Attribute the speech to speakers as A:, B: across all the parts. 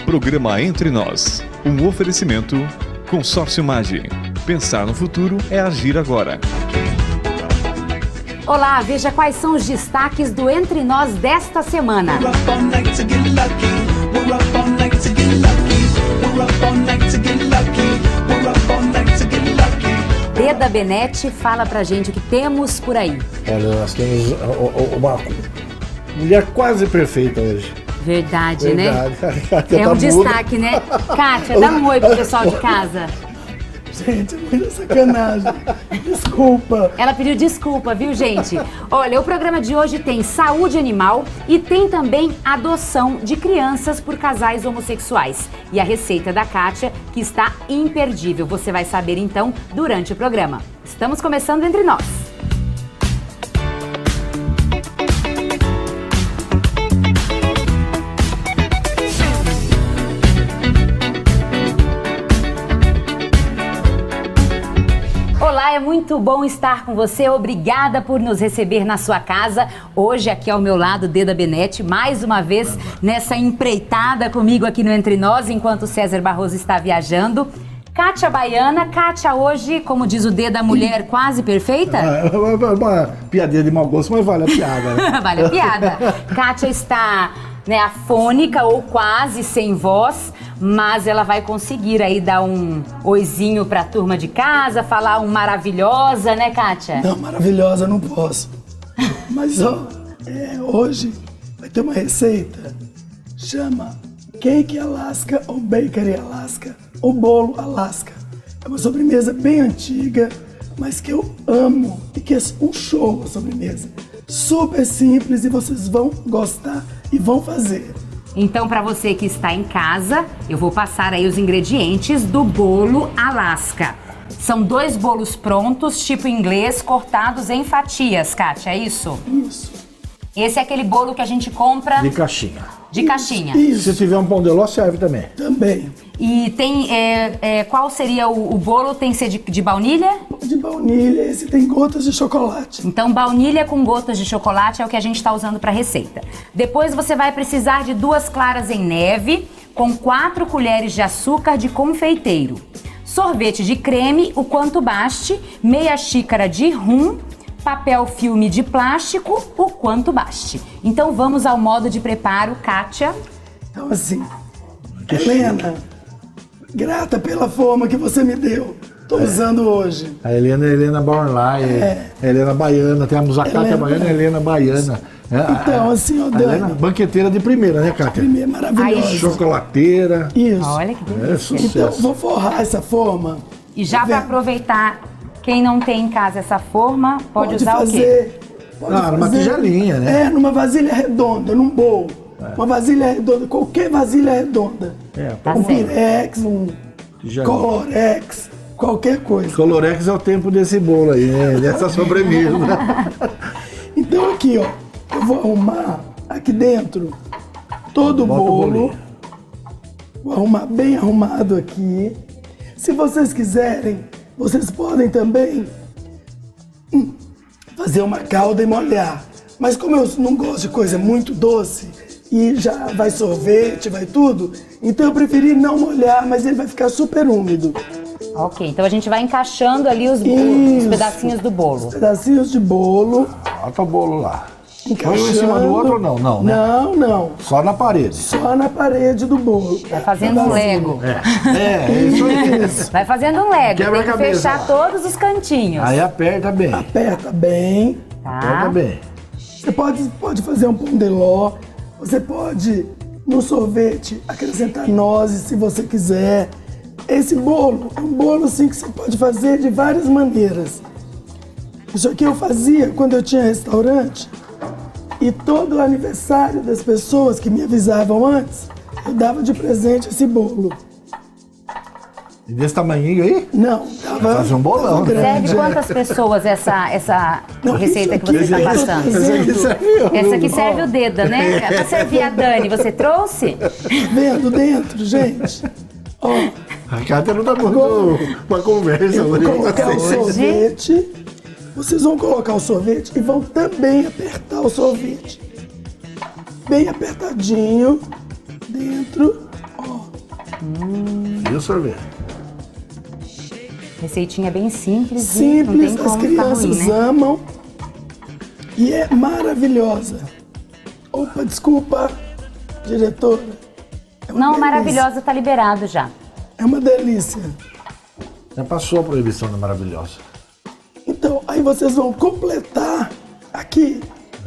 A: Programa Entre Nós. Um oferecimento Consórcio Mage. Pensar no futuro é agir agora.
B: Olá, veja quais são os destaques do Entre Nós desta semana. Deda Benetti fala pra gente o que temos por aí.
C: Olha, nós temos uma mulher quase perfeita hoje.
B: Verdade, né?
C: Kátia
B: É
C: tá
B: um
C: muda.
B: destaque, né? Kátia, dá um oi pro pessoal de casa.
D: Gente, é muita sacanagem. Desculpa.
B: Ela pediu desculpa, viu, gente? Olha, o programa de hoje tem saúde animal e tem também adoção de crianças por casais homossexuais. E a receita da Kátia, que está imperdível. Você vai saber, então, durante o programa. Estamos começando Entre Nós. Olá, é muito bom estar com você. Obrigada por nos receber na sua casa. Hoje, aqui ao meu lado, Deda Benetti, mais uma vez nessa empreitada comigo aqui no Entre Nós, enquanto o César Barroso está viajando. Kátia Baiana. Kátia, hoje, como diz o Deda, mulher quase perfeita?
C: Uma piadinha de mau gosto, mas vale a piada, né?
B: Vale a piada. Kátia está, né, afônica ou quase sem voz, mas ela vai conseguir aí dar um oizinho pra turma de casa, falar um maravilhosa, né, Kátia?
D: Não, maravilhosa, não posso. Mas, ó, hoje vai ter uma receita. Chama Cake Alaska ou Bakery Alaska ou Bolo Alaska. É uma sobremesa bem antiga, mas que eu amo e que é um show a sobremesa. Super simples e vocês vão gostar e vão fazer.
B: Então, para você que está em casa, eu vou passar aí os ingredientes do bolo Alaska. São 2 bolos prontos, tipo inglês, cortados em fatias, Kátia, é isso?
D: Isso.
B: Esse é aquele bolo que a gente compra
C: De caixinha.
B: de caixinha.
C: Se tiver um pão de ló, serve também.
D: Também.
B: E tem, qual seria o bolo? Tem que ser de baunilha?
D: De baunilha, esse tem gotas de chocolate.
B: Então, baunilha com gotas de chocolate é o que a gente está usando para a receita. Depois você vai precisar de 2 claras em neve com 4 colheres de açúcar de confeiteiro. Sorvete de creme, o quanto baste, meia xícara de rum, papel filme de plástico, o quanto baste. Então vamos ao modo de preparo, Kátia.
D: Então, assim, Helena, grata pela forma que você me deu. Tô usando hoje.
C: A Helena é Helena Bornlai, a Helena Baiana, temos a Kátia Baiana e a Helena Baiana.
D: Então, assim, ó,
C: a Helena,
D: Dani.
C: banqueteira de primeira, né, Kátia?
D: Primeiro, maravilhoso.
B: Aí,
D: Chocolateira. Isso.
B: Olha que delícia.
D: Então, vou forrar essa forma.
B: E já para aproveitar, quem não tem em casa essa forma, pode usar
D: fazer,
B: o quê?
C: Numa tigelinha, né?
D: Numa vasilha redonda, num bowl. Uma vasilha redonda, qualquer vasilha redonda.
B: Tá
D: Um
B: certo.
D: Pirex, um
C: Tigelinha.
D: Colorex, qualquer coisa.
C: Colorex é o tempo desse bolo aí, né? Dessa sobremesa.
D: Então aqui, ó, eu vou arrumar aqui dentro todo o
C: Bota o
D: bolo.
C: bolinho.
D: Vou arrumar bem arrumado aqui. Se vocês quiserem, vocês podem também fazer uma calda e molhar. Mas como eu não gosto de coisa muito doce e já vai sorvete, vai tudo, então eu preferi não molhar, mas ele vai ficar super úmido.
B: Ok, então a gente vai encaixando ali os
D: Isso.
B: pedacinhos do bolo.
D: Pedacinhos de bolo.
C: Bota o bolo lá.
D: Encaixando.
C: Um em cima do outro ou não? Não, né?
D: Não.
C: Só na parede.
D: Só na parede do bolo.
B: Vai fazendo um Lego.
C: É isso aí.
B: Vai fazendo um Lego. Tem que
C: Quebra-cabeça.
B: fechar todos os cantinhos.
C: Aí aperta bem.
D: Aperta bem.
C: Aperta
B: Tá?
C: bem.
D: Você pode fazer um pão de ló. Você pode, no sorvete, acrescentar nozes se você quiser. Esse bolo é um bolo assim que você pode fazer de várias maneiras. Isso aqui eu fazia quando eu tinha restaurante. E todo o aniversário das pessoas que me avisavam antes, eu dava de presente esse bolo.
C: E desse tamanhinho aí?
D: Não, dava.
C: Fazer um bolão,
D: tava
C: né?
B: Serve
D: grande.
B: quantas pessoas essa
D: Não,
B: receita
D: isso
B: que você
D: aqui
B: está
D: eu tô
B: passando?
C: Essa aqui serve eu.
B: Essa aqui serve o Deda, né? Pra servir a Dani, você trouxe?
D: Vendo dentro, gente. Ó,
C: A Kátia não tá dando uma conversa.
D: eu vou
C: hoje.
D: colocar o sorvete. Vocês vão colocar o sorvete e vão também apertar o sorvete. Bem apertadinho dentro. Ó.
C: E o sorvete?
B: Receitinha bem simples.
D: Simples,
B: não tem
D: as
B: como ficar
D: crianças
B: ruim, né?
D: amam e é maravilhosa. Opa, desculpa, diretora. É uma
B: Não,
D: delícia.
B: maravilhosa, tá liberado já.
D: É uma delícia.
C: Já passou a proibição da maravilhosa.
D: Então, aí vocês vão completar aqui,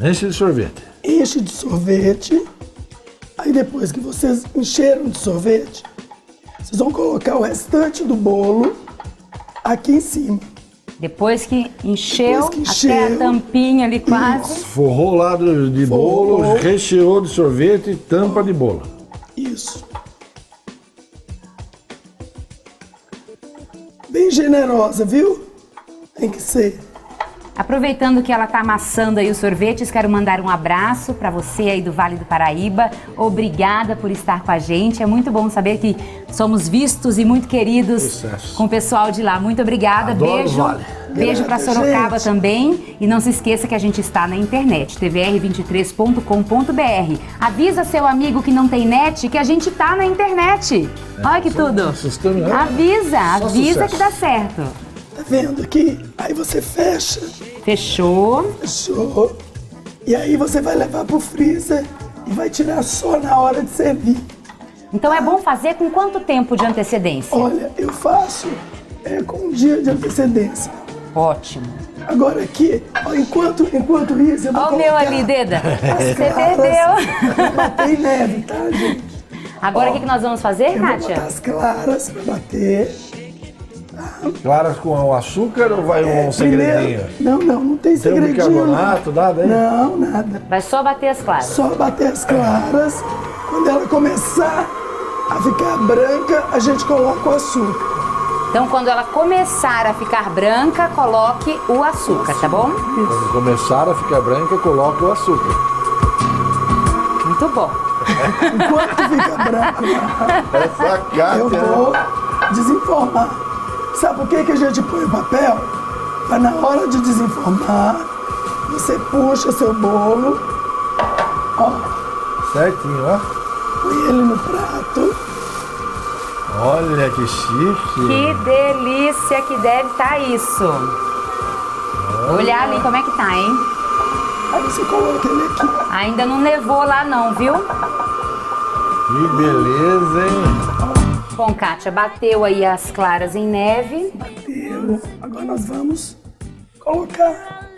C: Enche de sorvete.
D: enche de sorvete. Aí depois que vocês encheram de sorvete, vocês vão colocar o restante do bolo aqui em cima.
B: Depois que encheu,
D: Depois que encheu.
B: até a tampinha ali quase.
C: Forrou lá de bolo,
D: Forrou.
C: recheou de sorvete e tampa de bolo.
D: Isso. Bem generosa, viu? Tem que ser.
B: Aproveitando que ela tá amassando aí os sorvetes, quero mandar um abraço para você aí do Vale do Paraíba. Obrigada por estar com a gente. É muito bom saber que somos vistos e muito queridos
C: Sucesso.
B: com o pessoal de lá. Muito obrigada.
C: Adoro o
B: Beijo.
C: Vale.
B: Beijo para
D: Obrigada,
B: Sorocaba
D: gente.
B: também. E não se esqueça que a gente está na internet, tvr23.com.br. Avisa seu amigo que não tem net que a gente tá na internet. Olha que tudo.
C: assustando, né?
B: Avisa
C: sucesso.
B: que dá certo.
D: Tá vendo aqui? Aí você fecha,
B: Fechou.
D: fechou. E aí você vai levar pro freezer e vai tirar só na hora de servir.
B: Então é bom fazer com quanto tempo de antecedência?
D: Olha, eu faço com um dia de antecedência.
B: Ótimo.
D: Agora aqui, ó, enquanto isso, eu vou
B: Olha o meu
D: colocar
B: ali, Deda. Você
D: claras
B: perdeu.
D: pra bater em neve, tá, gente?
B: Agora o que nós vamos fazer,
D: Eu vou botar
B: Kátia?
D: as claras pra bater.
C: Claras com açúcar ou vai um segredinho?
D: Primeiro, não tem
C: Tem um
D: segredinho.
C: bicarbonato, nada aí?
D: Não, nada.
B: Vai só bater as claras.
D: Só bater as claras. Quando ela começar a ficar branca, a gente coloca o açúcar.
B: Então, quando ela começar a ficar branca, coloque o açúcar, tá bom?
C: Quando começar a ficar branca, coloca o açúcar.
B: Muito bom.
D: Enquanto fica branco,
C: Essa Kátia.
D: eu vou desenformar. Sabe por que a gente põe o papel? Para na hora de desenformar, você puxa seu bolo, ó,
C: Certinho, ó.
D: põe ele no prato.
C: Olha que chique.
B: Que delícia que deve estar isso. Vou olhar ali como é que tá, hein?
D: Aí você coloca ele aqui.
B: Ainda não nevou lá não, viu?
C: Que beleza, hein?
B: Bom, Kátia, bateu aí as claras em neve.
D: Bateu. Agora nós vamos colocar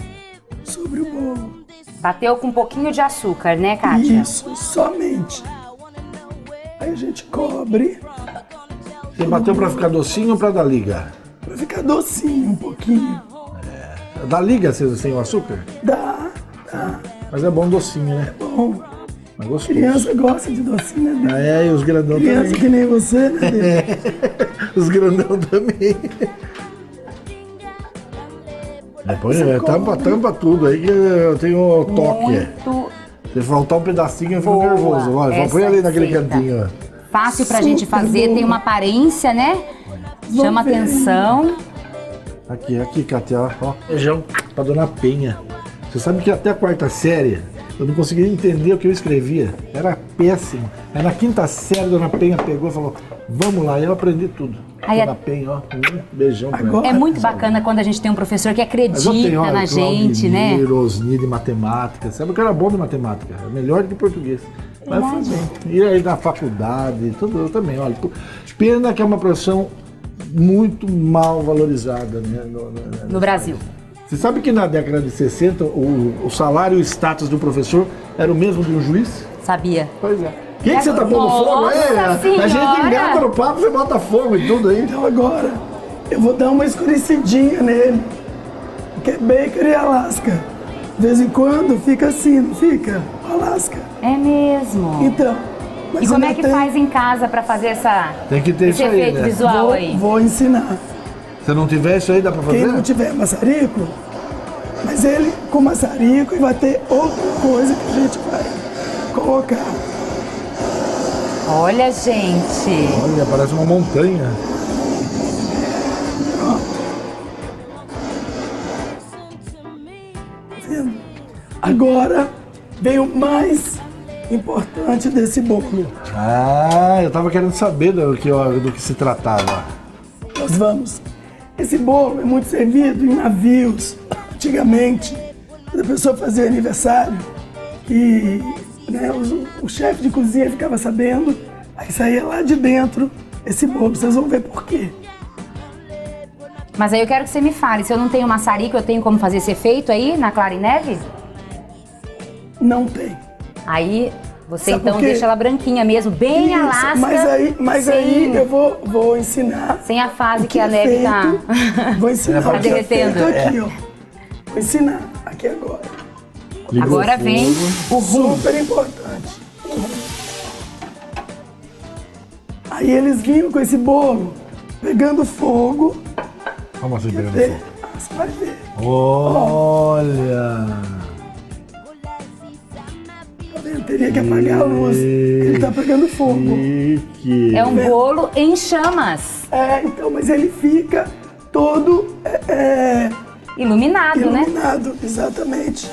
D: sobre o bolo.
B: Bateu com um pouquinho de açúcar, né, Kátia?
D: Isso, somente. Aí a gente cobre
C: Você bateu pra ficar docinho ou pra dar liga?
D: para ficar docinho um pouquinho.
C: Dá liga sem o açúcar?
D: Dá.
C: Mas é bom docinho, né?
D: Bom,
C: É gostoso.
D: criança gosta de docinho, né?
C: É, e os grandão
D: Criança
C: também.
D: que nem você, né? Dê?
C: Os grandão também. Depois tampa tudo aí que eu tenho um toque.
B: Muito
C: Se faltar um pedacinho eu fico
B: boa.
C: nervoso. Olha,
B: Essa
C: põe ali naquele
B: receita.
C: cantinho, ó.
B: fácil pra gente
D: Super
B: fazer,
D: boa.
B: tem uma aparência, né? Chama
D: ver.
B: atenção.
C: Aqui, Kátia, ó. Feijão pra Dona Penha. Você sabe que até a quarta série eu não conseguia entender o que eu escrevia. Era péssimo. Aí na quinta série, Dona Penha pegou e falou, vamos lá, e eu aprendi tudo.
B: Aí
C: Dona Penha, ó, beijão pra ela.
D: Agora-
B: É muito bacana quando a gente tem um professor que
C: Mas eu
B: acredita
C: tenho, olha,
B: na gente, né?
C: Claudemir, Osni de matemática. Sabe que eu era bom de matemática, é melhor do que português. Mas foi bem. E aí na faculdade, tudo eu também, olha. Pena que é uma profissão muito mal valorizada, né?
B: No Brasil.
C: Você sabe que na década de 60 o salário e o status do professor era o mesmo de um juiz?
B: Sabia?
C: Pois é. O que você tá pondo fogo aí?
B: Nossa
C: A gente
B: Senhora!
C: engata no papo, você bota fogo e tudo aí.
D: Então agora eu vou dar uma escurecidinha nele. Que é Baker e Alaska. De vez em quando fica assim, não fica? Alaska.
B: É mesmo.
D: Então. Mas
B: E como é
D: ainda
B: que
D: tem-
B: faz em casa pra fazer
C: Tem que ter
B: esse
C: isso aí,
B: efeito
C: né?
B: visual aí?
D: Vou ensinar.
C: Se não tiver isso aí, dá pra fazer?
D: Quem não tiver maçarico, mas ele com maçarico e vai ter outra coisa que a gente vai colocar.
B: Olha, gente.
C: Olha, parece uma montanha.
D: Tá vendo? Agora vem o mais importante desse bolo.
C: Ah, eu tava querendo saber do que se tratava.
D: Nós vamos. Esse bolo é muito servido em navios. Antigamente, quando a pessoa fazia aniversário, e né, o chefe de cozinha ficava sabendo, aí saía lá de dentro esse bolo. Vocês vão ver por quê.
B: Mas aí eu quero que você me fale, se eu não tenho maçarico, eu tenho como fazer esse efeito aí na clara em neve?
D: Não tem.
B: Aí você
D: Sabe
B: então
D: por quê?
B: deixa ela branquinha mesmo, bem
D: Isso,
B: Alasca.
D: mas
B: sem,
D: aí eu vou ensinar.
B: sem a fase
D: o
B: que a
D: é
B: neve tá.
D: feito. Vou ensinar
B: Tá
D: o que é
B: derretendo.
D: feito aqui, ó. Vou ensinar aqui agora.
C: Ligou
B: Agora
C: o
B: vem
C: fogo.
B: o rum.
D: Super importante. Aí eles vinham com esse bolo, pegando fogo.
C: Como assim, pegando
D: Vê?
C: fogo?
D: Você vai ver.
C: Olha!
D: Tá vendo? Teria que apagar a luz. Ele tá pegando fogo.
C: Chique.
B: É um bolo em chamas,
D: Então, mas ele fica todo
B: iluminado, né?
D: iluminado, exatamente.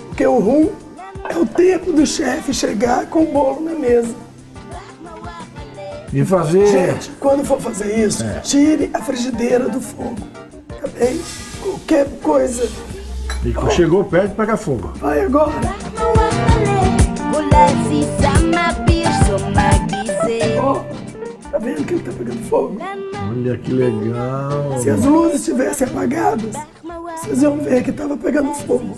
D: Porque o rum é o tempo do chefe chegar com o bolo na mesa.
C: E fazer...
D: Gente, quando for fazer isso, tire a frigideira do fogo. Tá bem? Qualquer coisa.
C: E quando chegou perto, pega fogo.
D: Vai agora. Ó, tá vendo que ele tá pegando fogo?
C: Olha que legal.
D: Se as luzes estivessem apagadas, vocês iam ver que tava pegando fogo.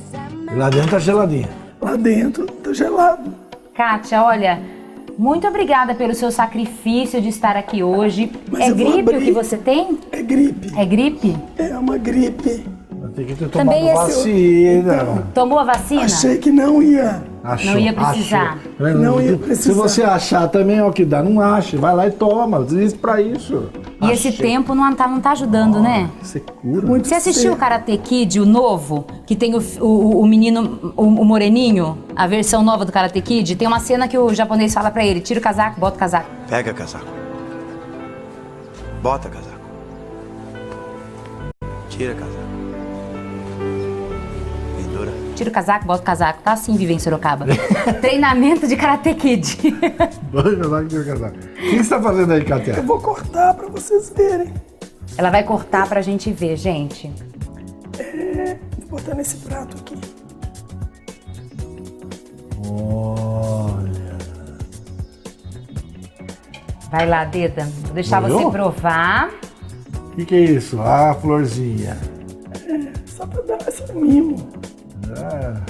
C: E lá dentro tá geladinho.
D: Lá dentro tá gelado.
B: Kátia, olha, muito obrigada pelo seu sacrifício de estar aqui hoje.
D: Mas
B: É
D: eu vou
B: gripe
D: abrir.
B: o que você tem?
D: É gripe.
B: É gripe?
D: É uma gripe.
C: Tem que ter
B: Também
C: tomado
B: esse-
C: vacina.
B: Tomou a vacina?
D: Achei que não ia.
C: Achou,
B: Não ia precisar.
C: achou.
D: Não ia
C: Se
D: precisar.
C: você achar também é o que dá, não ache. Vai lá e toma. Diz pra isso.
B: E esse tempo não tá ajudando, né?
C: Você cura.
D: Muito
B: Você assistiu
D: sério.
B: o Karate Kid, o novo, que tem o menino, o moreninho, a versão nova do Karate Kid? Tem uma cena que o japonês fala pra ele, tira o casaco, bota o casaco.
E: Pega casaco. Bota casaco. Tira casaco. Pendura.
B: Tira o casaco, bota o casaco. Tá assim, vive em Sorocaba. Treinamento de Karate Kid.
C: Dois casacos, tira o casaco. O que você tá fazendo aí,
D: Eu
C: Kátia?
D: vou cortar pra vocês verem.
B: Ela vai cortar pra gente ver, gente.
D: Vou botar nesse prato aqui.
C: Olha.
B: Vai lá, Deda. Vou deixar
C: Molhou?
B: você provar.
C: O que é isso? Ah, florzinha.
D: Só pra dar esse mimo.
C: Ah,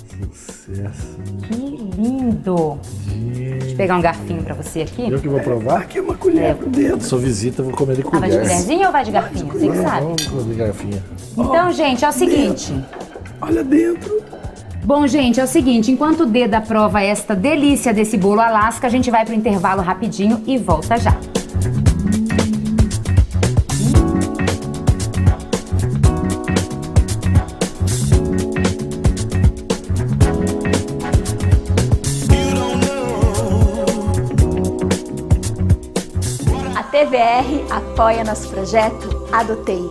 C: que sucesso.
B: Que lindo. Deixa eu pegar um garfinho pra você aqui.
C: Eu que vou provar?
D: Aqui é uma colher pro dedo.
C: Sou visita, vou comer de
B: Ah, vai de
C: colher.
B: colherzinha ou vai de garfinho? Você que sabe.
C: Vamos comer de garfinha.
B: Então, gente, é o seguinte.
D: Olha dentro.
B: Bom, gente, é o seguinte. Enquanto o Deda prova esta delícia desse bolo Alasca, a gente vai pro intervalo rapidinho e volta já.
F: A TVR apoia nosso projeto Adotei,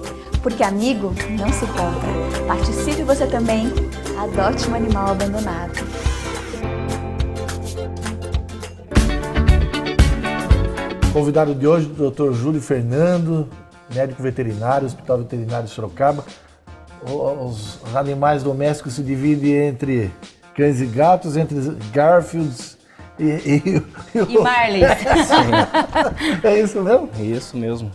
F: porque amigo não se compra. Participe você também, adote um animal abandonado.
C: Convidado de hoje, o Dr. Júlio Fernando, médico veterinário, Hospital Veterinário de Sorocaba. Os animais domésticos se dividem entre cães e gatos, entre Garfields e
B: Marley.
C: É isso mesmo?
G: Isso mesmo.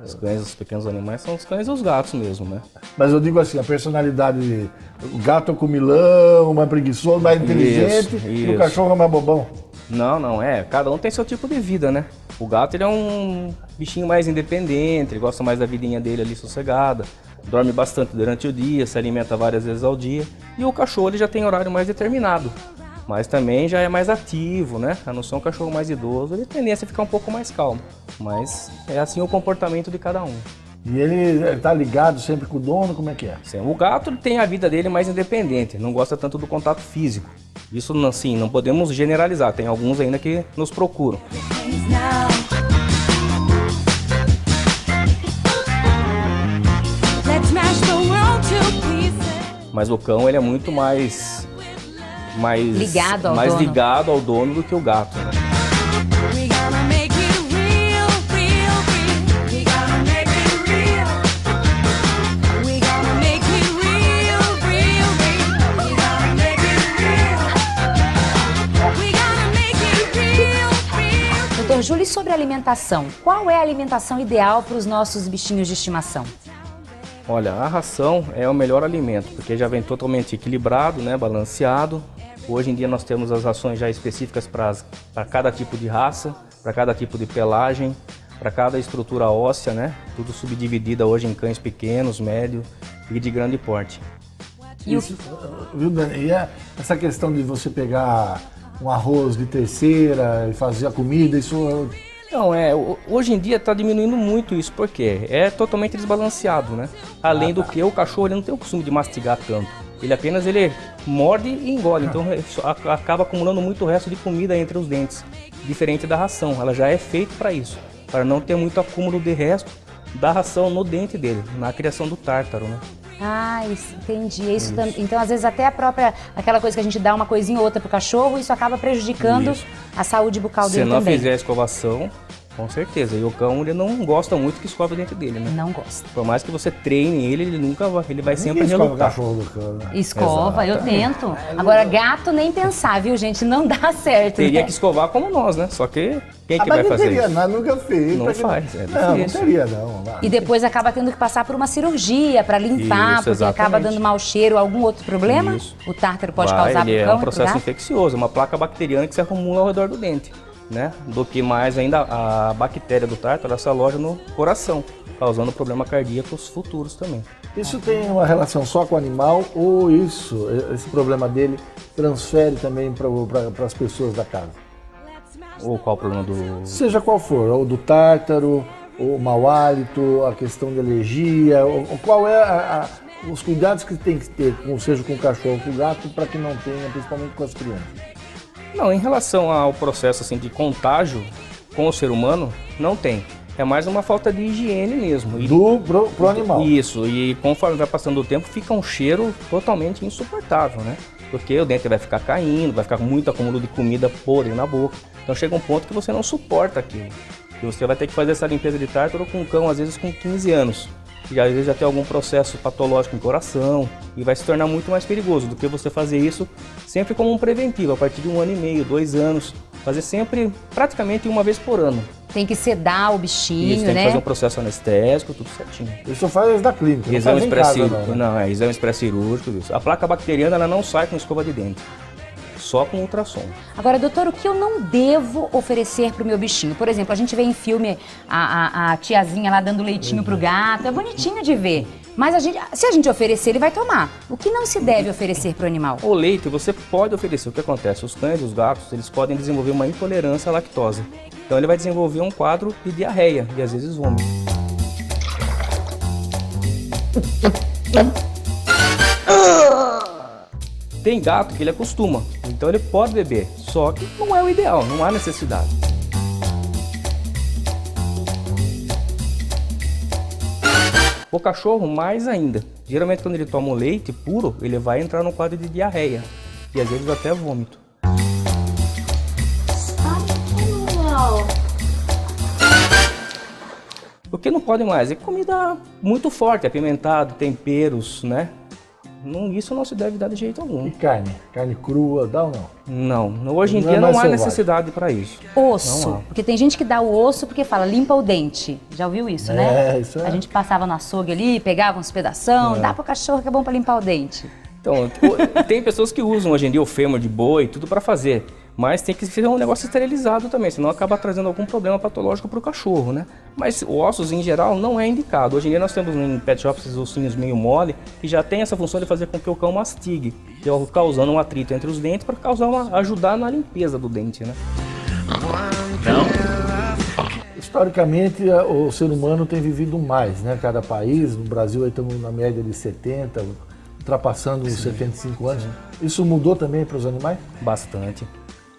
G: Os cães, os pequenos animais são os cães e os gatos mesmo, né?
C: Mas eu digo assim, a personalidade, o gato é comilão, mais preguiçoso, mais inteligente, e o
G: isso.
C: cachorro é mais bobão.
G: Não, cada um tem seu tipo de vida, né? O gato, ele é um bichinho mais independente, ele gosta mais da vidinha dele ali sossegada, dorme bastante durante o dia, se alimenta várias vezes ao dia. E o cachorro, ele já tem horário mais determinado, mas também já é mais ativo, né? A não ser um cachorro mais idoso, ele tem tendência a ficar um pouco mais calmo, mas é assim o comportamento de cada um.
C: E ele tá ligado sempre com o dono, como é que é?
G: Assim, o gato ele tem a vida dele mais independente, não gosta tanto do contato físico. Isso, assim, não podemos generalizar, tem alguns ainda que nos procuram. Mas o cão, ele é muito mais mais
B: Ligado ao
G: mais
B: dono.
G: ligado ao dono do que o gato, né?
E: We gotta make it real, real, real. We gotta make it real. We gotta make it real, real, real. We gotta make it real. We gotta make it real, real.
B: Doutor Júlio, e sobre a alimentação? Qual é a alimentação ideal para os nossos bichinhos de estimação?
G: Olha, a ração é o melhor alimento, porque já vem totalmente equilibrado, né, balanceado. Hoje em dia nós temos as rações já específicas para cada tipo de raça, para cada tipo de pelagem, para cada estrutura óssea, né? Tudo subdividida hoje em cães pequenos, médio e de grande porte.
C: Isso, viu, Dani? E essa questão de você pegar um arroz de terceira e fazer a comida, isso...
G: Não, hoje em dia está diminuindo muito isso, porque é totalmente desbalanceado, né? Além do que o cachorro ele não tem o costume de mastigar tanto. Ele morde e engole, então acaba acumulando muito resto de comida entre os dentes. Diferente da ração, ela já é feita para isso, para não ter muito acúmulo de resto da ração no dente dele, na criação do tártaro, né?
B: Ah, isso, entendi. Isso. Então, às vezes, até aquela coisa que a gente dá uma coisinha ou outra pro cachorro, isso acaba prejudicando
G: Isso.
B: a saúde bucal dele
G: Se não
B: também.
G: fizer a escovação, com certeza. E o cão, ele não gosta muito que escove o dente dele, né?
B: Não gosta.
G: Por mais que você treine ele nunca vai, ele vai sempre
C: Ninguém escova o
G: relutar.
C: cachorro do cão, né?
B: Escova, eu tento. Agora, gato nem pensar, viu, gente? Não dá certo.
G: Teria
B: né?
G: que escovar como nós, né? Só que quem que vai
C: Mas não
G: fazer
C: teria
G: isso?
C: nada, nunca fez.
G: Não
C: Pra que-
G: faz, é
C: Não,
G: difícil.
C: teria não. Lá.
B: E depois acaba tendo que passar por uma cirurgia para limpar,
G: Isso,
B: porque acaba
G: exatamente.
B: dando mau cheiro, algum outro problema?
G: Isso.
B: O tártaro pode
G: Vai,
B: causar pro
G: ele
B: cão
G: é um
B: e pro
G: processo
B: gato?
G: infeccioso, uma placa bacteriana que se acumula ao redor do dente, né? Do que mais ainda a bactéria do tártaro, ela se aloja no coração, causando problema cardíacos futuros também.
C: Isso tem uma relação só com o animal ou esse problema dele, transfere também para as pessoas da casa?
G: Ou qual o problema do...
C: Seja qual for, ou do tártaro, ou mau hálito, a questão de alergia, ou qual é os cuidados que tem que ter, seja com o cachorro ou com o gato, para que não tenha, principalmente com as crianças?
G: Não, em relação ao processo assim, de contágio com o ser humano, não tem. É mais uma falta de higiene mesmo. E
C: Pro animal.
G: Isso, e conforme vai passando o tempo, fica um cheiro totalmente insuportável, né? Porque o dente vai ficar caindo, vai ficar com muito acúmulo de comida podre na boca. Então chega um ponto que você não suporta aquilo. E você vai ter que fazer essa limpeza de tártaro com um cão, às vezes com 15 anos. E às vezes já tem algum processo patológico em coração. E vai se tornar muito mais perigoso do que você fazer isso sempre como um preventivo, a partir de 1 ano e meio, 2 anos. Fazer sempre, praticamente uma vez por ano.
B: Tem que sedar o bichinho,
G: Isso, tem
B: né?
G: que fazer um processo anestésico, tudo certinho.
C: Isso faz da clínica, não
G: Exame
C: faz em casa,
G: pré-cirúrgico,
C: não, né?
G: exame pré-cirúrgico, isso. A placa bacteriana ela não sai com escova de dente, só com ultrassom.
B: Agora, doutor, o que eu não devo oferecer pro meu bichinho? Por exemplo, a gente vê em filme a tiazinha lá dando leitinho pro gato, é bonitinho de ver. Mas se a gente oferecer, ele vai tomar. O que não se deve oferecer pro animal?
G: O leite você pode oferecer, o que acontece? Os cães, os gatos, eles podem desenvolver uma intolerância à lactose. Então ele vai desenvolver um quadro de diarreia e às vezes vômito. Tem gato que ele acostuma, então ele pode beber, só que não é o ideal, não há necessidade. O cachorro mais ainda. Geralmente quando ele toma o leite puro, ele vai entrar no quadro de diarreia e às vezes até vômito. O que não pode mais é comida muito forte, apimentado, temperos, né? Isso não se deve dar de jeito algum.
C: E carne? Carne crua, dá ou não?
G: Não, hoje em
C: Não é
G: dia
C: mais
G: não há
C: selvagem.
G: necessidade para isso.
B: Osso.
G: Não há.
B: Porque tem gente que dá o osso porque fala, limpa o dente. Já ouviu isso, né?
C: Isso é.
B: A gente passava no açougue ali, pegava uns pedação, dá pro cachorro que é bom pra limpar o dente.
G: Então, tem pessoas que usam hoje em dia o fêmur de boi, tudo para fazer. Mas tem que ser um negócio esterilizado também, senão acaba trazendo algum problema patológico para o cachorro, né? Mas ossos em geral não é indicado. Hoje em dia nós temos em pet shops esses ossinhos meio mole, que já tem essa função de fazer com que o cão mastigue, causando um atrito entre os dentes para ajudar na limpeza do dente, né?
C: Historicamente, o ser humano tem vivido mais, né? Cada país, no Brasil aí estamos na média de 70, ultrapassando os 75 anos. Isso mudou também para os animais?
G: Bastante.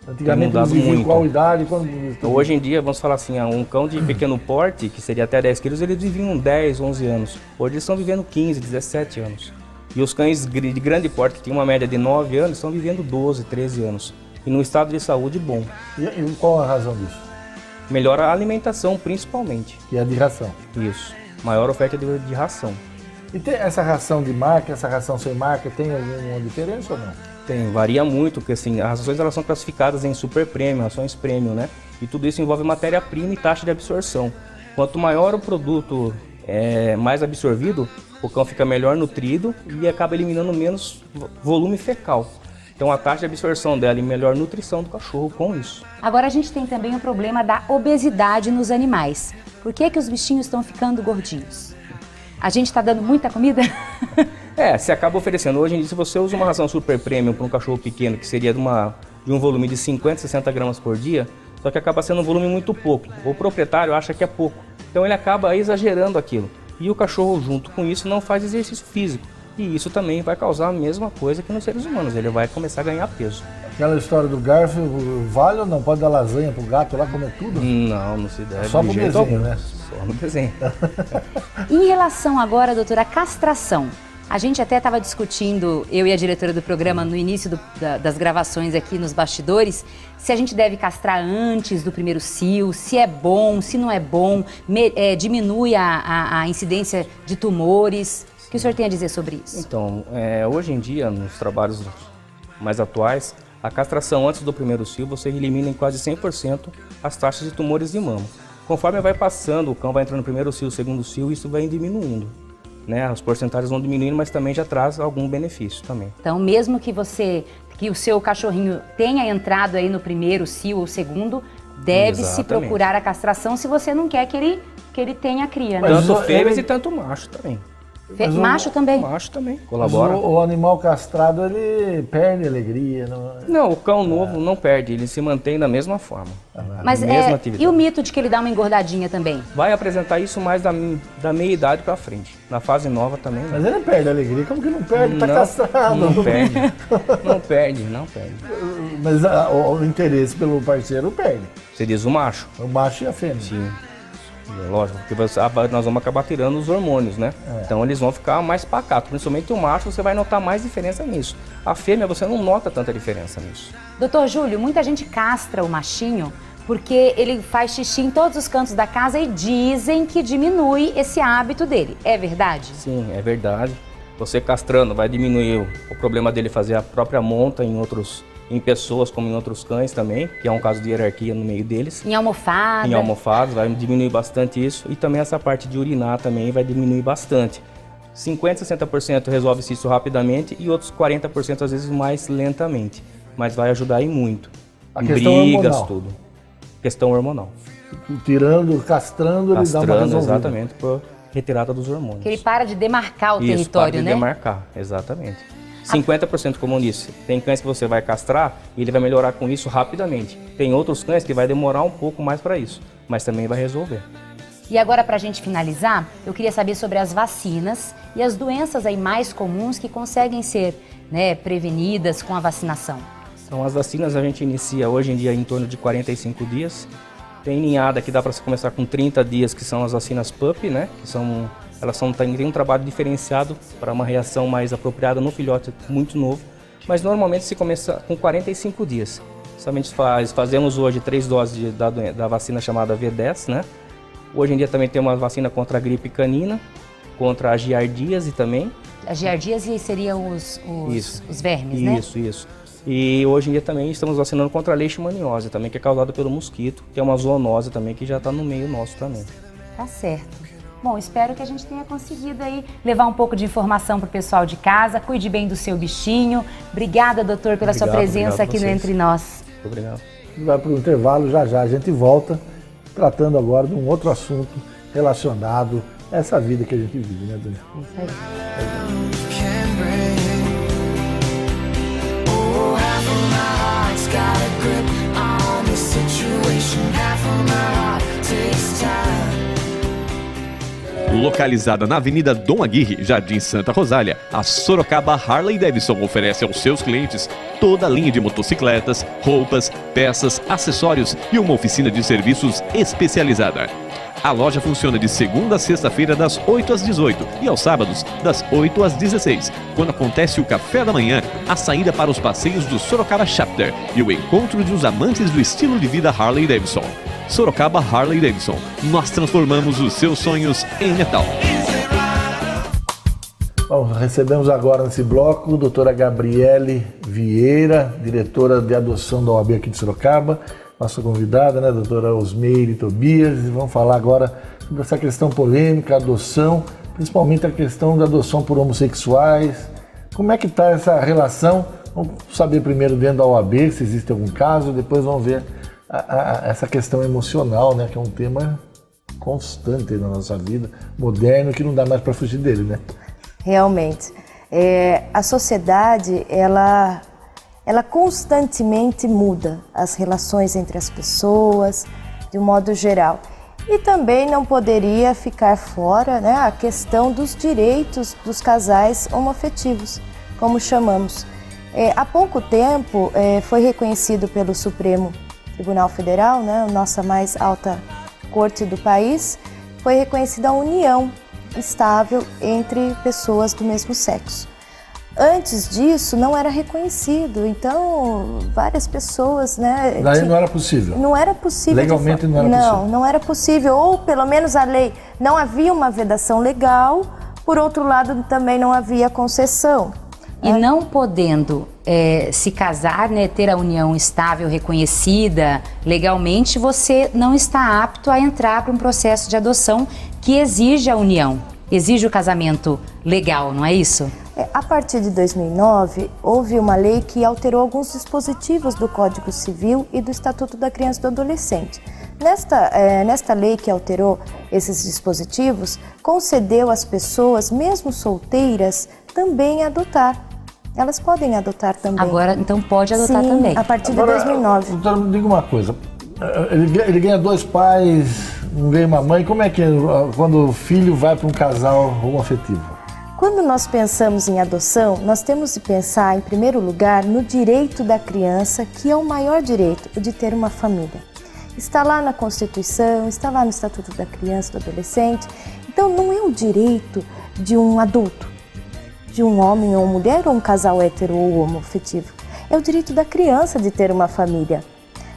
C: Antigamente
G: Tem
C: eles
G: mudado
C: viviam
G: muito.
C: qual idade? Quando...
G: Então, hoje em dia, vamos falar assim, um cão de pequeno porte, que seria até 10 quilos, eles viviam 10, 11 anos. Hoje eles estão vivendo 15, 17 anos. E os cães de grande porte, que tem uma média de 9 anos, estão vivendo 12, 13 anos. E num estado de saúde bom.
C: E qual a razão disso?
G: Melhora a alimentação, principalmente.
C: Que é de ração.
G: Isso. Maior oferta de ração.
C: E tem essa ração de marca, essa ração sem marca, tem alguma diferença ou não?
G: Tem, varia muito, porque assim, as rações elas são classificadas em super premium, rações premium, né? E tudo isso envolve matéria-prima e taxa de absorção. Quanto maior o produto mais absorvido, o cão fica melhor nutrido e acaba eliminando menos volume fecal. Então a taxa de absorção dela e melhor nutrição do cachorro com isso.
B: Agora a gente tem também o problema da obesidade nos animais. Por que os bichinhos estão ficando gordinhos? A gente está dando muita comida?
G: Você acaba oferecendo. Hoje em dia, se você usa uma ração super premium para um cachorro pequeno, que seria de um volume de 50, 60 gramas por dia, só que acaba sendo um volume muito pouco. O proprietário acha que é pouco. Então ele acaba exagerando aquilo. E o cachorro, junto com isso, não faz exercício físico. E isso também vai causar a mesma coisa que nos seres humanos. Ele vai começar a ganhar peso.
C: Aquela história do garfo, vale ou não? Pode dar lasanha pro gato lá comer tudo?
G: Não se deve.
C: Só no
G: de jeito
C: desenho,
G: algum.
C: né?
G: Só no desenho.
B: Em relação agora, doutora, à castração. A gente até estava discutindo, eu e a diretora do programa, no início das gravações aqui nos bastidores, se a gente deve castrar antes do primeiro cio, se é bom, se não é bom, diminui a incidência de tumores. O que o senhor tem a dizer sobre isso?
G: Então, hoje em dia, nos trabalhos mais atuais, a castração antes do primeiro cio, você elimina em quase 100% as taxas de tumores de mama. Conforme vai passando, o cão vai entrando no primeiro cio, segundo cio, isso vai diminuindo. Né? As porcentagens vão diminuindo, mas também já traz algum benefício também.
B: Então, mesmo que o seu cachorrinho tenha entrado aí no primeiro cio ou segundo, deve-se
G: Exatamente.
B: procurar a castração se você não quer que ele tenha a cria, né?
G: Tanto fêmeas e tanto macho também.
B: Macho também.
G: Macho também,
C: Mas
G: colabora.
C: o animal castrado, ele perde a alegria.
G: Não, o cão novo não perde, ele se mantém da mesma forma.
B: Mas
G: mesma atividade.
B: e o mito de que ele dá uma engordadinha também?
G: Vai apresentar isso mais da meia idade pra frente. Na fase nova também.
C: Mas ele perde a alegria. Como que não perde? Tá castrado.
G: Não perde. Não perde.
C: Mas o interesse pelo parceiro perde.
G: Você diz o macho?
C: O macho e a fêmea.
G: Sim. Lógico, porque nós vamos acabar tirando os hormônios, né? Então eles vão ficar mais pacatos. Principalmente o macho, você vai notar mais diferença nisso. A fêmea, você não nota tanta diferença nisso.
B: Doutor Júlio, muita gente castra o machinho porque ele faz xixi em todos os cantos da casa e dizem que diminui esse hábito dele. É verdade?
G: Sim, é verdade. Você castrando vai diminuir o problema dele fazer a própria monta em pessoas como em outros cães também, que é um caso de hierarquia no meio deles.
B: Em almofada?
G: Em almofadas, vai diminuir bastante isso. E também essa parte de urinar também vai diminuir bastante. 50%, 60% resolve-se isso rapidamente e outros 40% às vezes mais lentamente. Mas vai ajudar aí muito.
C: A
G: Em
C: questão
G: brigas,
C: hormonal.
G: tudo. Questão hormonal.
C: Castrando, ele dá uma
G: Castrando,
C: resolvida.
G: exatamente, por retirada dos hormônios.
B: Que ele para de demarcar o
G: Isso,
B: território,
G: para de
B: né?
G: demarcar, exatamente. 50% como eu disse, tem cães que você vai castrar e ele vai melhorar com isso rapidamente. Tem outros cães que vai demorar um pouco mais para isso, mas também vai resolver.
B: E agora, para a gente finalizar, eu queria saber sobre as vacinas e as doenças aí mais comuns que conseguem ser, né, prevenidas com a vacinação.
G: Então as vacinas a gente inicia hoje em dia em torno de 45 dias. Tem ninhada que dá para começar com 30 dias, que são as vacinas PUP, né? Têm um trabalho diferenciado para uma reação mais apropriada no filhote muito novo. Mas normalmente se começa com 45 dias. Somente fazemos hoje 3 doses da vacina chamada V10, né? Hoje em dia também tem uma vacina contra a gripe canina, contra a giardíase também.
B: A giardíase seriam os vermes, né?
G: Isso. E hoje em dia também estamos vacinando contra a leishmaniose também, que é causada pelo mosquito, que é uma zoonose também, que já está no meio nosso também.
B: Tá certo. Bom, espero que a gente tenha conseguido aí levar um pouco de informação para o pessoal de casa. Cuide bem do seu bichinho. Obrigada, doutor, pela sua presença aqui no Entre Nós.
G: Muito obrigado.
C: Vai para o intervalo, já a gente volta tratando agora de um outro assunto relacionado a essa vida que a gente vive, né, Dani?
B: Isso aí.
A: Localizada na Avenida Dom Aguirre, Jardim Santa Rosália, a Sorocaba Harley Davidson oferece aos seus clientes toda a linha de motocicletas, roupas, peças, acessórios e uma oficina de serviços especializada. A loja funciona de segunda a sexta-feira das 8 às 18 e aos sábados das 8 às 16, quando acontece o café da manhã, a saída para os passeios do Sorocaba Chapter e o encontro dos amantes do estilo de vida Harley Davidson. Sorocaba Harley Davidson, nós transformamos os seus sonhos em metal.
C: Bom, recebemos agora nesse bloco a doutora Gabriele Vieira, diretora de adoção da OAB aqui de Sorocaba, nossa convidada, né, doutora Osmeire Tobias, e vamos falar agora sobre essa questão polêmica, adoção, principalmente a questão da adoção por homossexuais. Como é que está essa relação? Vamos saber primeiro dentro da OAB se existe algum caso, depois vamos ver essa questão emocional, né, que é um tema constante na nossa vida, moderno, que não dá mais para fugir dele, né?
H: Realmente. A sociedade, ela constantemente muda as relações entre as pessoas, de um modo geral. E também não poderia ficar fora, né, a questão dos direitos dos casais homoafetivos, como chamamos. Há pouco tempo foi reconhecido pelo Supremo Tribunal Federal, né, a nossa mais alta corte do país, foi reconhecida a união estável entre pessoas do mesmo sexo. Antes disso, não era reconhecido, então várias pessoas, né...
C: Daí não era possível?
H: Não era possível.
C: Legalmente não era possível?
H: Não era possível, ou pelo menos a lei, não havia uma vedação legal, por outro lado também não havia concessão.
B: E não podendo se casar, né, ter a união estável, reconhecida legalmente, você não está apto a entrar para um processo de adoção que exige a união, exige o casamento legal, não é isso?
H: A partir de 2009, houve uma lei que alterou alguns dispositivos do Código Civil e do Estatuto da Criança e do Adolescente. Nesta lei que alterou esses dispositivos, concedeu às pessoas, mesmo solteiras, também adotar. Elas podem adotar também.
B: Agora, então, pode adotar
H: Sim,
B: também.
H: a partir de
C: Agora,
H: 2009.
C: Doutora, me diga uma coisa. Ele ganha dois pais, não ganha uma mãe. Como é que é quando o filho vai para um casal homoafetivo?
H: Quando nós pensamos em adoção, nós temos de pensar, em primeiro lugar, no direito da criança, que é o maior direito, o de ter uma família. Está lá na Constituição, está lá no Estatuto da Criança e do Adolescente. Então, não é o direito de um adulto, de um homem ou mulher, ou um casal hétero ou homoafetivo. É o direito da criança de ter uma família.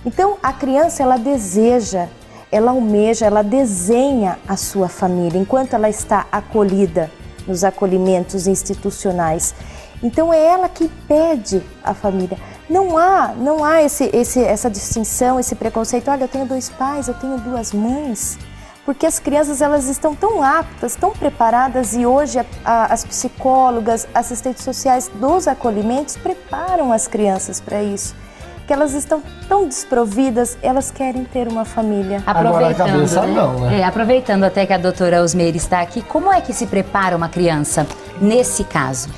H: Então, a criança, ela deseja, ela almeja, ela desenha a sua família, enquanto ela está acolhida nos acolhimentos institucionais. Então, é ela que pede a família. Não há essa distinção, esse preconceito. Olha, eu tenho dois pais, eu tenho duas mães. Porque as crianças, elas estão tão aptas, tão preparadas, e hoje as psicólogas, assistentes sociais dos acolhimentos preparam as crianças para isso. Que elas estão tão desprovidas, elas querem ter uma família.
C: Agora a cabeça não, né?
B: Aproveitando até que a doutora Osmeire está aqui, como é que se prepara uma criança nesse caso?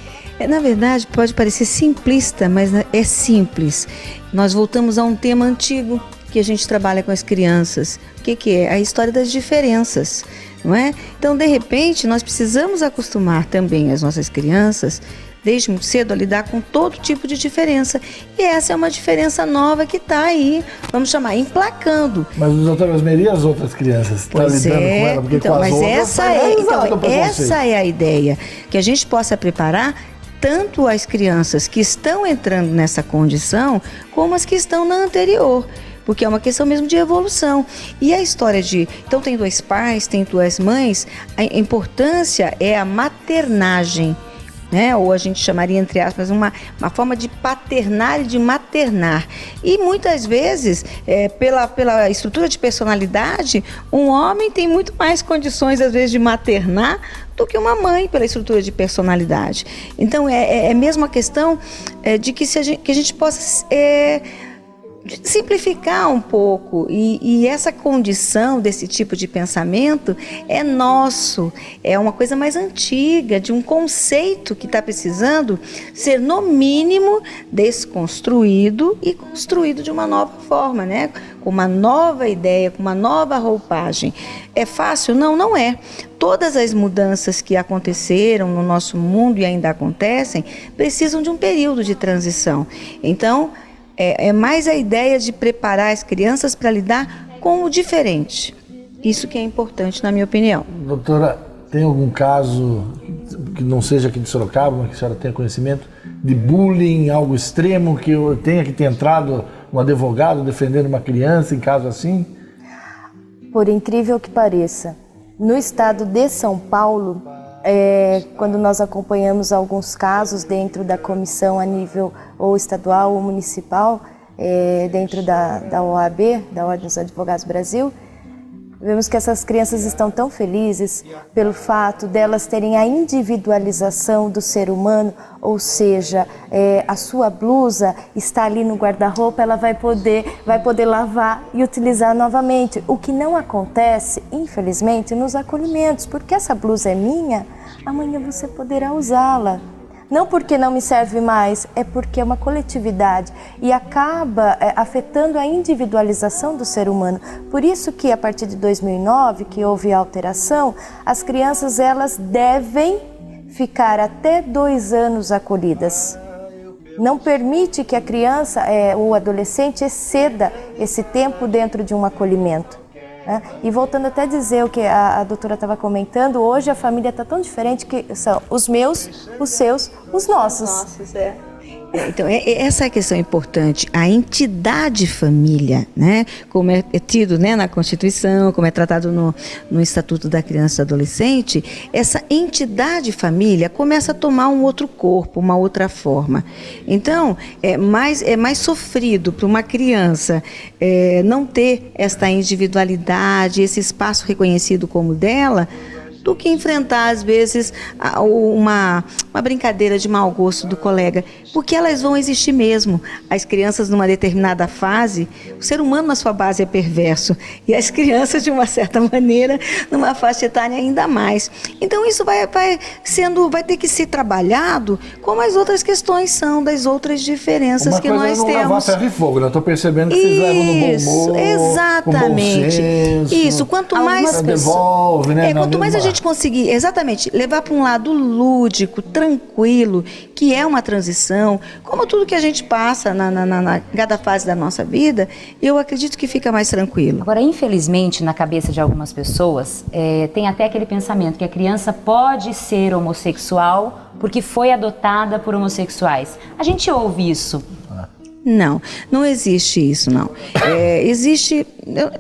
I: Na verdade, pode parecer simplista, mas é simples. Nós voltamos a um tema antigo que a gente trabalha com as crianças. O que é? A história das diferenças, não é? Então, de repente, nós precisamos acostumar também as nossas crianças, desde muito cedo, a lidar com todo tipo de diferença. E essa é uma diferença nova que está aí, vamos chamar, emplacando.
C: Mas os doutora Osmeire e as outras crianças estão lidando com ela, porque
I: então,
C: com as
I: mas
C: outras
I: essa é a ideia, que a gente possa preparar tanto as crianças que estão entrando nessa condição, como as que estão na anterior. Porque é uma questão mesmo de evolução. E a história de... Então, tem dois pais, tem duas mães. A importância é a maternagem, né? Ou a gente chamaria, entre aspas, uma forma de paternar e de maternar. E muitas vezes, pela estrutura de personalidade, um homem tem muito mais condições, às vezes, de maternar do que uma mãe, pela estrutura de personalidade. Então, é mesmo a questão de que a gente possa... simplificar um pouco, e essa condição desse tipo de pensamento é nosso, é uma coisa mais antiga, de um conceito que está precisando ser, no mínimo, desconstruído e construído de uma nova forma, né? Com uma nova ideia, com uma nova roupagem. É fácil? Não, não é. Todas as mudanças que aconteceram no nosso mundo e ainda acontecem, precisam de um período de transição. Então, é mais a ideia de preparar as crianças para lidar com o diferente. Isso que é importante, na minha opinião.
C: Doutora, tem algum caso que não seja aqui de Sorocaba, mas que a senhora tenha conhecimento, de bullying, algo extremo, que eu tenha que ter entrado um advogado defendendo uma criança em caso assim?
H: Por incrível que pareça, no estado de São Paulo, quando nós acompanhamos alguns casos dentro da comissão a nível ou estadual ou municipal, dentro da OAB, da Ordem dos Advogados do Brasil, vemos que essas crianças estão tão felizes pelo fato delas terem a individualização do ser humano, ou seja, a sua blusa está ali no guarda-roupa, ela vai poder lavar e utilizar novamente. O que não acontece, infelizmente, nos acolhimentos, porque essa blusa é minha, amanhã você poderá usá-la. Não porque não me serve mais, é porque é uma coletividade e acaba afetando a individualização do ser humano. Por isso que a partir de 2009, que houve a alteração, as crianças elas devem ficar até 2 anos acolhidas. Não permite que a criança ou o adolescente exceda esse tempo dentro de um acolhimento. E voltando até a dizer o que a doutora estava comentando, hoje a família está tão diferente que são os meus, os seus, os nossos.
I: Então, essa é a questão importante, a entidade família, né? Como é tido, né, na Constituição, como é tratado no Estatuto da Criança e do Adolescente, essa entidade família começa a tomar um outro corpo, uma outra forma. Então, é mais sofrido para uma criança não ter esta individualidade, esse espaço reconhecido como dela, do que enfrentar, às vezes, uma brincadeira de mau gosto do colega, porque elas vão existir mesmo. As crianças, numa determinada fase, o ser humano, na sua base, é perverso, e as crianças, de uma certa maneira, numa faixa etária, ainda mais. Então, isso vai ter que ser trabalhado como as outras questões são, das outras diferenças que nós temos.
C: Lavar ferro e fogo, né? Eu estou percebendo que vocês levam no bom humor,
I: exatamente.
C: Com bom senso.
I: Isso, quanto mais...
C: devolve, né?
I: Quanto mais a gente conseguir, exatamente, levar para um lado lúdico, tranquilo, que é uma transição, como tudo que a gente passa na cada fase da nossa vida, eu acredito que fica mais tranquilo.
B: Agora, infelizmente, na cabeça de algumas pessoas, tem até aquele pensamento que a criança pode ser homossexual porque foi adotada por homossexuais. A gente ouve isso.
I: Não existe isso, não. Existe...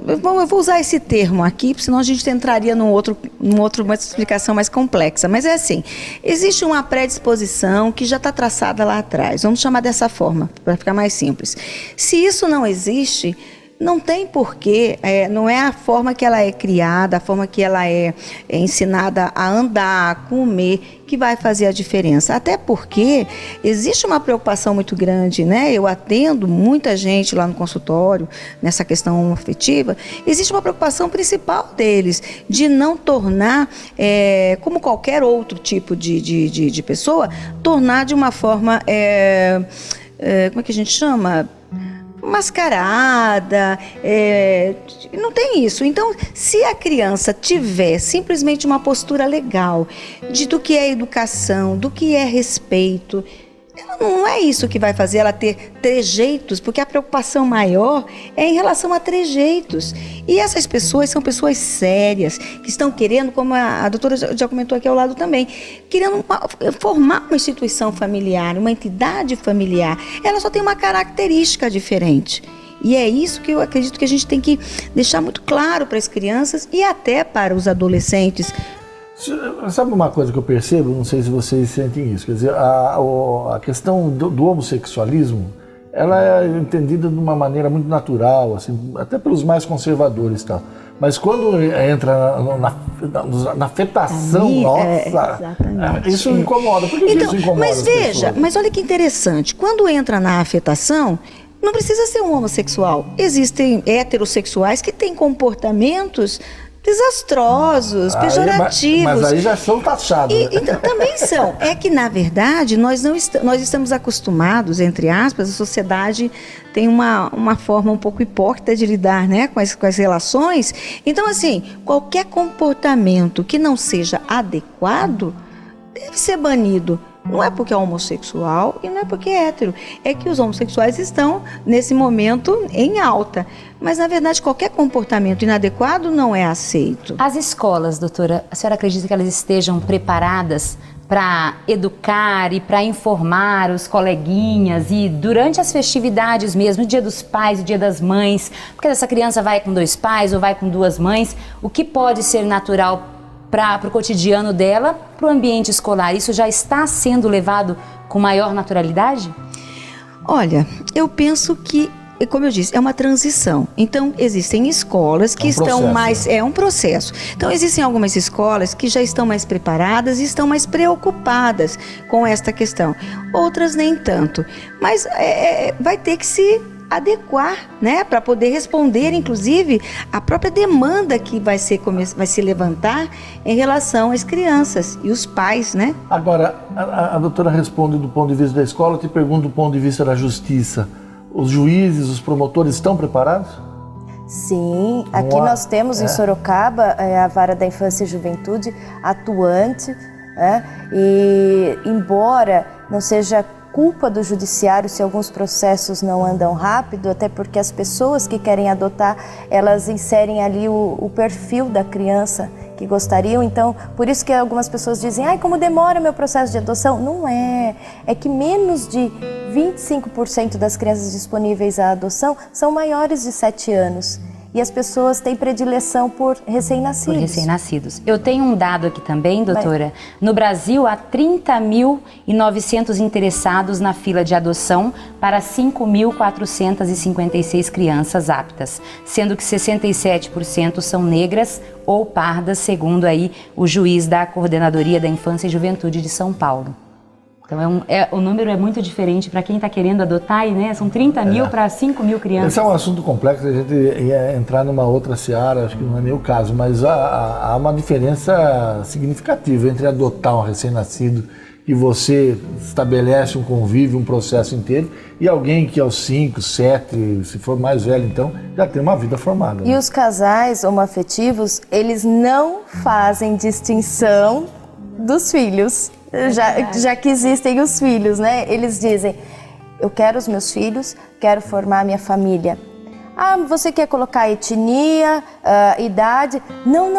I: Eu vou usar esse termo aqui, senão a gente entraria uma explicação mais complexa. Mas é assim, existe uma predisposição que já está traçada lá atrás. Vamos chamar dessa forma, para ficar mais simples. Se isso não existe... Não tem porquê, não é a forma que ela é criada, a forma que ela é ensinada a andar, a comer, que vai fazer a diferença. Até porque existe uma preocupação muito grande, né? Eu atendo muita gente lá no consultório, nessa questão afetiva. Existe uma preocupação principal deles, de não tornar, como qualquer outro tipo de pessoa, tornar de uma forma, como é que a gente chama? Mascarada, não tem isso. Então, se a criança tiver simplesmente uma postura legal do que é educação, do que é respeito, não é isso que vai fazer ela ter trejeitos, porque a preocupação maior é em relação a trejeitos. E essas pessoas são pessoas sérias, que estão querendo, como a doutora já comentou aqui ao lado também, querendo formar uma instituição familiar, uma entidade familiar. Ela só tem uma característica diferente. E é isso que eu acredito que a gente tem que deixar muito claro para as crianças e até para os adolescentes.
C: Sabe uma coisa que eu percebo? Não sei se vocês sentem isso. Quer dizer, a questão do homossexualismo, ela é entendida de uma maneira muito natural, assim, até pelos mais conservadores e tal. Mas quando entra na afetação, isso incomoda. Por que isso incomoda?
I: Mas veja, mas olha que interessante. Quando entra na afetação, não precisa ser um homossexual. Existem heterossexuais que têm comportamentos desastrosos, pejorativos.
C: Mas aí já são taxados.
I: Então, também são. É que, na verdade, nós estamos acostumados, entre aspas, a sociedade tem uma forma um pouco hipócrita de lidar, né, com as relações. Então, assim, qualquer comportamento que não seja adequado deve ser banido. Não é porque é homossexual e não é porque é hétero. É que os homossexuais estão, nesse momento, em alta. Mas, na verdade, qualquer comportamento inadequado não é aceito.
B: As escolas, doutora, a senhora acredita que elas estejam preparadas para educar e para informar os coleguinhas e durante as festividades mesmo, o Dia dos Pais, o Dia das Mães, porque essa criança vai com 2 pais ou vai com 2 mães, o que pode ser natural para o cotidiano dela, para o ambiente escolar, isso já está sendo levado com maior naturalidade?
I: Olha, eu penso que, como eu disse, é uma transição. Então, existem escolas que estão mais... É um processo. Então, existem algumas escolas que já estão mais preparadas e estão mais preocupadas com esta questão. Outras nem tanto. Mas vai ter que se adequar, né, para poder responder, inclusive, a própria demanda que vai se levantar em relação às crianças e os pais, né?
C: Agora, a doutora responde do ponto de vista da escola, eu te pergunto do ponto de vista da justiça. Os juízes, os promotores estão preparados?
H: Sim, aqui nós temos em Sorocaba a Vara da Infância e Juventude atuante, né? E embora não seja culpa do judiciário se alguns processos não andam rápido, até porque as pessoas que querem adotar, elas inserem ali o perfil da criança que gostariam, então por isso que algumas pessoas dizem, ai, como demora meu processo de adoção? Não é, é que menos de 25% das crianças disponíveis à adoção são maiores de 7 anos. E as pessoas têm predileção por recém-nascidos.
B: Por recém-nascidos. Eu tenho um dado aqui também, doutora. No Brasil, há 30.900 interessados na fila de adoção para 5.456 crianças aptas, sendo que 67% são negras ou pardas, segundo aí o juiz da Coordenadoria da Infância e Juventude de São Paulo. Então o número é muito diferente para quem está querendo adotar, né? São 30 mil para 5 mil crianças.
C: Esse é um assunto complexo, a gente ia entrar numa outra seara, acho que não é nem o caso, mas há uma diferença significativa entre adotar um recém-nascido e você estabelece um convívio, um processo inteiro, e alguém que aos 5, 7, se for mais velho então, já tem uma vida formada.
H: E os casais homoafetivos, eles não fazem distinção dos filhos. Já que existem os filhos, né? Eles dizem, eu quero os meus filhos, quero formar minha família. Ah, você quer colocar etnia, idade? Não,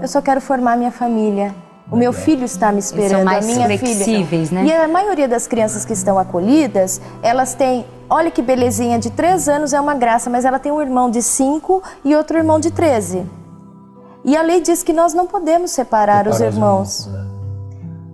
H: eu só quero formar minha família. O meu filho está me esperando,
B: Eles são mais
H: a minha
B: flexíveis,
H: filha.
B: né?
H: E a maioria das crianças que estão acolhidas, elas têm, olha que belezinha, de 3 anos é uma graça, mas ela tem um irmão de 5 e outro irmão de 13. E a lei diz que nós não podemos separar os irmãos.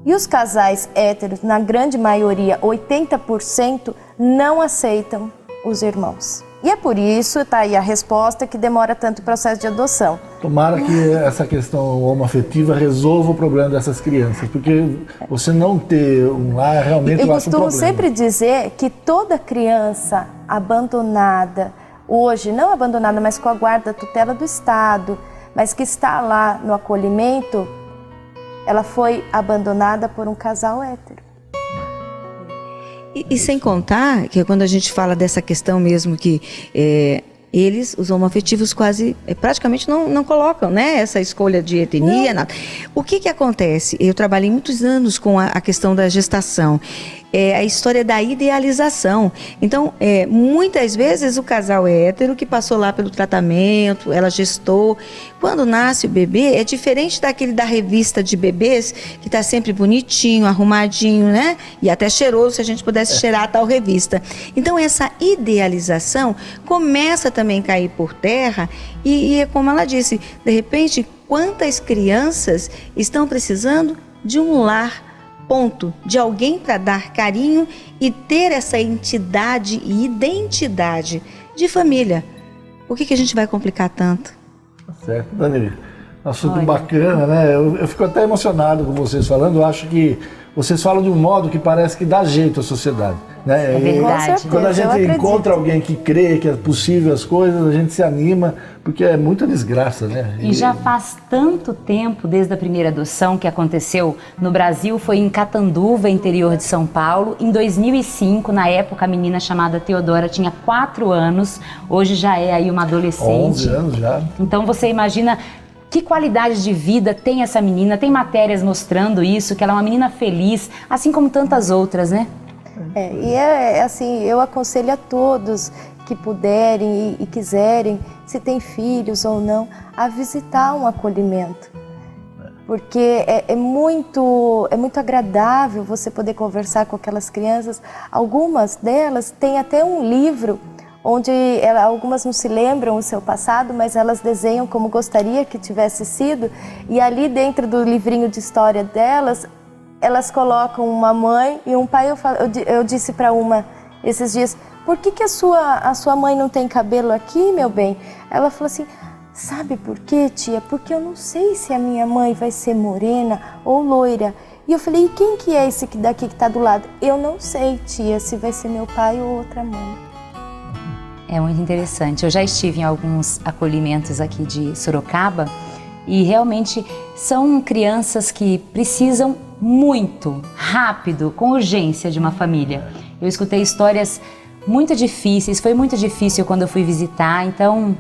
H: E os casais héteros, na grande maioria, 80%, não aceitam os irmãos. E é por isso, tá aí a resposta, que demora tanto o processo de adoção.
C: Tomara que essa questão homoafetiva resolva o problema dessas crianças, porque você não ter um lar realmente
H: eu
C: acho um problema.
H: costumo sempre dizer que toda criança abandonada, hoje, não abandonada, mas com a guarda, tutela do Estado, mas que está lá no acolhimento, ela foi abandonada por um casal hétero.
I: E sem contar que quando a gente fala dessa questão mesmo que eles, os homoafetivos, praticamente não colocam, né, essa escolha de etnia, nada. O que acontece? Eu trabalhei muitos anos com a questão da gestação. A história da idealização. Então, muitas vezes o casal hétero que passou lá pelo tratamento, ela gestou, quando nasce o bebê, é diferente daquele da revista de bebês, que está sempre bonitinho, arrumadinho, né? E até cheiroso, se a gente pudesse cheirar a tal revista. Então, essa idealização começa também a cair por terra e é como ela disse, de repente, quantas crianças estão precisando de um lar, ponto, de alguém para dar carinho e ter essa entidade e identidade de família. Por que a gente vai complicar tanto?
C: Certo, Dani. Assunto bacana, né? Eu fico até emocionado com vocês falando. Eu acho que vocês falam de um modo que parece que dá jeito à sociedade, né?
B: É verdade.
C: Quando a gente encontra alguém que crê que é possível as coisas, a gente se anima, porque é muita desgraça, né?
B: E já faz tanto tempo, desde a primeira adoção que aconteceu no Brasil, foi em Catanduva, interior de São Paulo. Em 2005, na época, a menina chamada Teodora tinha 4 anos, hoje já é aí uma adolescente.
C: 11 anos já.
B: Então você imagina Que qualidade de vida tem essa menina? Tem matérias mostrando isso, que ela é uma menina feliz, assim como tantas outras, né?
H: Assim, eu aconselho a todos que puderem e quiserem, se tem filhos ou não, a visitar um acolhimento. Porque é muito agradável você poder conversar com aquelas crianças. Algumas delas têm até um livro onde algumas não se lembram o seu passado, mas elas desenham como gostaria que tivesse sido. E ali dentro do livrinho de história delas, elas colocam uma mãe e um pai. Eu disse para uma esses dias, por que a sua mãe não tem cabelo aqui, meu bem? Ela falou assim, sabe por quê, tia? Porque eu não sei se a minha mãe vai ser morena ou loira. E eu falei, e quem que é esse daqui que está do lado? Eu não sei, tia, se vai ser meu pai ou outra mãe.
B: É muito interessante. Eu já estive em alguns acolhimentos aqui de Sorocaba e realmente são crianças que precisam muito, rápido, com urgência de uma família. Eu escutei histórias muito difíceis, foi muito difícil quando eu fui visitar, então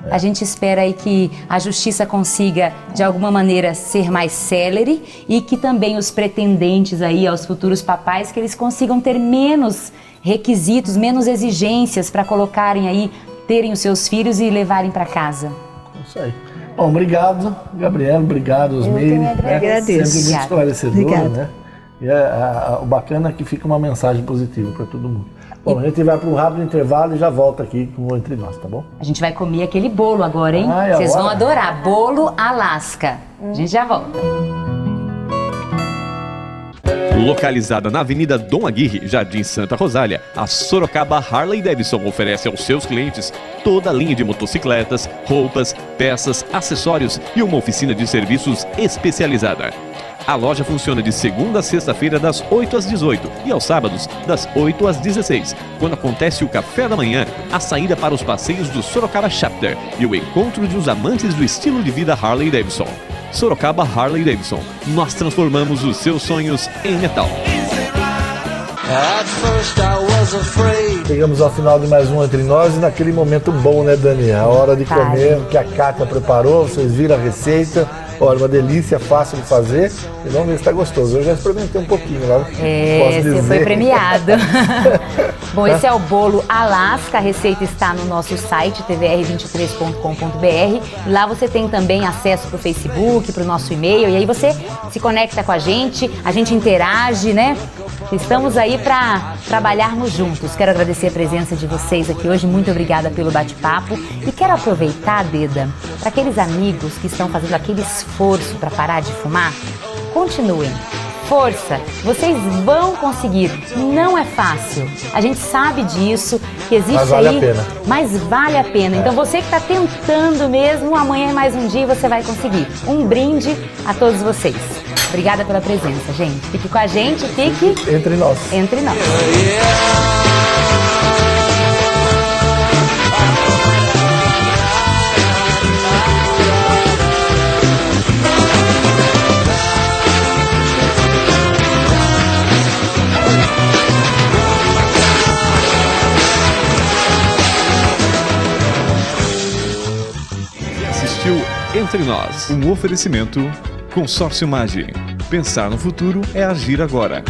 B: a gente espera aí que a justiça consiga, de alguma maneira, ser mais célere e que também os pretendentes aí aos futuros papais, que eles consigam ter menos requisitos, menos exigências para colocarem aí, terem os seus filhos e levarem para casa.
C: Isso aí. Bom, obrigado, Gabriela, obrigado, Osmeire.
H: Agradeço.
C: Sempre muito esclarecedor,
H: Obrigada.
C: né? E o bacana é que fica uma mensagem positiva para todo mundo. Bom, a gente vai para um rápido intervalo e já volta aqui com o Entre Nós, tá bom?
B: A gente vai comer aquele bolo agora, hein?
C: Ai,
B: Vocês vão
C: agora?
B: adorar. Bolo Alaska. A gente já volta.
A: Localizada na Avenida Dom Aguirre, Jardim Santa Rosália, a Sorocaba Harley Davidson oferece aos seus clientes toda a linha de motocicletas, roupas, peças, acessórios e uma oficina de serviços especializada. A loja funciona de segunda a sexta-feira das 8 às 18 e aos sábados das 8 às 16, quando acontece o café da manhã, a saída para os passeios do Sorocaba Chapter e o encontro de os amantes do estilo de vida Harley Davidson. Sorocaba Harley Davidson. Nós transformamos os seus sonhos em metal.
C: Chegamos ao final de mais um Entre Nós e naquele momento bom, né, Dani? A hora de comer, que a Kátia preparou, vocês viram a receita. Olha, uma delícia, fácil de fazer. E vamos ver se está gostoso. Eu já experimentei um pouquinho lá.
B: Você foi premiado. Bom, esse é o bolo Alaska. A receita está no nosso site, tvr23.com.br. Lá você tem também acesso para o Facebook, para o nosso e-mail. E aí você se conecta com a gente interage, né? Estamos aí para trabalharmos juntos. Quero agradecer a presença de vocês aqui hoje. Muito obrigada pelo bate-papo. E quero aproveitar, Deda, para aqueles amigos que estão fazendo aquele esforço para parar de fumar. Continuem. Força, vocês vão conseguir. Não é fácil. A gente sabe disso, que existe
C: mas vale
B: aí,
C: a pena.
B: Mas vale a pena. Então você que está tentando mesmo, amanhã é mais um dia e você vai conseguir. Um brinde a todos vocês. Obrigada pela presença, gente. Fique com a gente, fique
C: Entre Nós.
B: Entre Nós.
A: Assistiu Entre Nós, um oferecimento Consórcio Magi. Pensar no futuro é agir agora.